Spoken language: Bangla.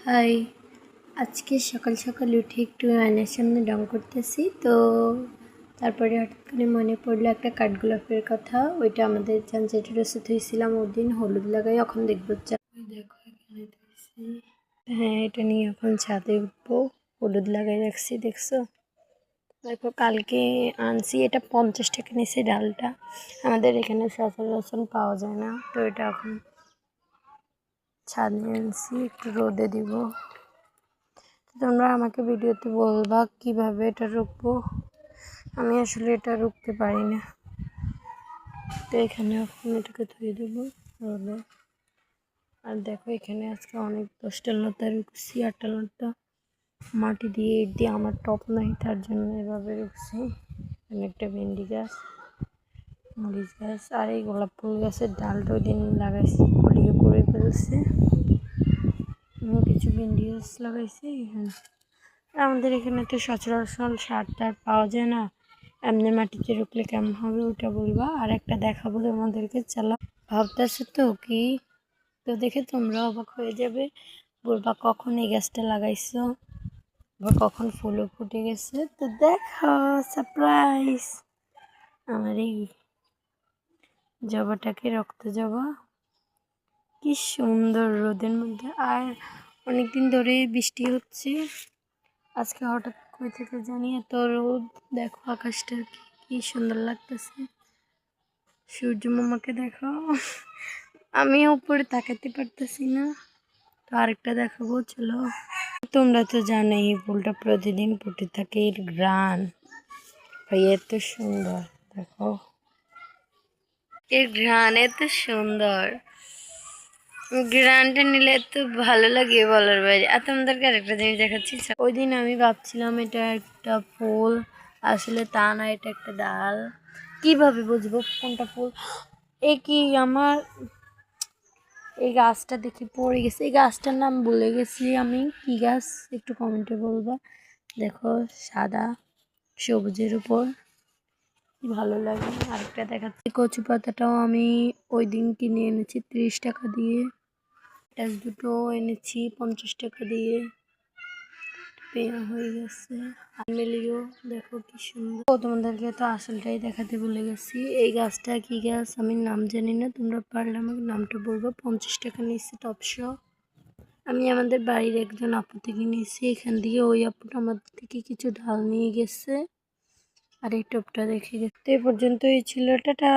হাই, আজকে সকাল সকাল উঠে একটু আয়নার সামনে রং করতেছি। তো তারপরে হঠাৎ করে মনে পড়লো একটা কাঠগোলাপের কথা। ওইটা আমাদের যেটা রসুদ হয়েছিলাম ওই দিন হলুদ লাগাই, এখন দেখবো দেখো এখানে ধুইছি। হ্যাঁ, এটা নিয়ে এখন ছাদে উঠবো। হলুদ লাগাই রাখছি, দেখছো? দেখো কালকে আনছি, এটা 50 টাকা নিয়েছে ডালটা। আমাদের এখানে সচরাচর পাওয়া যায় না, তো এটা এখন ছাদে আনছি, একটু রোদে দিব। তোমরা আমাকে ভিডিওতে বলবা কিভাবে এটা রুখবো। আমি আসলে এটা রুখতে পারি না। তো এখানে এখন এটাকে ধুয়ে দেবো রোদে। আর দেখো এখানে আজকে অনেক 10টা লতা রুখছি, 8টা লতা মাটি দিয়ে ইট দিয়ে। আমার টপ নাই, তার জন্য এভাবে রুখছি। একটা ভেন্ডি গাছ, মরিচ গাছ, আর এই গোলাপ ফুল গাছের ডালটা ওই দিন লাগাইছি, কুড়িয়ে করে ফেলছে। কিছু ভেন্ডি গাছ লাগাইছি এখানে। আমাদের এখানে তো সচরাচর সার টার পাওয়া যায় না, এমনি মাটিতে রুখলে কেমন হবে ওটা বলবা। আর একটা দেখাবো তোমাদেরকে, চালা ভাবতেছো তো কি? তো দেখে তোমরা অবাক হয়ে যাবে, বলবা কখন এই গাছটা লাগাইছো বা কখন ফুলও ফুটে গেছে। তো দেখো সারপ্রাইজ, আমার এই জবাটাকে, রক্ত জবা, কি সুন্দর রোদের মধ্যে। আর অনেকদিন ধরে বৃষ্টি হচ্ছে, আজকে হঠাৎ কই থেকে জানি এত রোদ। দেখো আকাশটা কি সুন্দর লাগতেছে, সূর্য মামাকে দেখো। আমি উপরে তাকাতে পারতেছি না। তো আরেকটা দেখাবো, চলো। তোমরা তো জানো এই ফুলটা প্রতিদিন ফুটে থাকে, এর ঘ্রাণ ভাই এত সুন্দর। দেখো এর ঘ্রাণ এত সুন্দর, গ্রান্টে নিলে এত ভালো লাগে বলার বাইরে। আর তোমাদেরকে আরেকটা জিনিস দেখাচ্ছি। ওই দিন আমি ভাবছিলাম এটা একটা ফুল, আসলে তা না, এটা একটা ডাল। কিভাবে বুঝবো কোনটা ফুল? এই কি আমার এই গাছটা দেখি পড়ে গেছে, এই গাছটার নাম ভুলে গেছি আমি। কি গাছ একটু কমেন্টে বলবা। দেখো সাদা সবুজের উপর, ভালো লাগে। আরেকটা দেখাচ্ছি, কচু পাতাটাও আমি ওই দিন কিনে এনেছি 30 টাকা দিয়ে। গাছ দুটো এনেছি 50 টাকা দিয়ে। পেয়া হয়ে গেছে। আমেলিও দেখো কি সুন্দর। তোমাদেরকে তো আসলটাই দেখাতে ভুলে গেছি। এই গাছটা কি গাছ আমি নাম জানি না, তোমরা পারলে আমাকে নামটা বলবো। 50 টাকা নিয়েছি টপশো। আমি আমাদের বাড়ির একজন আপু থেকে নিয়েছি, এখান থেকে ওই আপুটা আমাদের থেকে কিছু ঢাল নিয়ে গেছে। আর এই টপটা দেখে গেছে। এই পর্যন্তই ছিল, টাটা।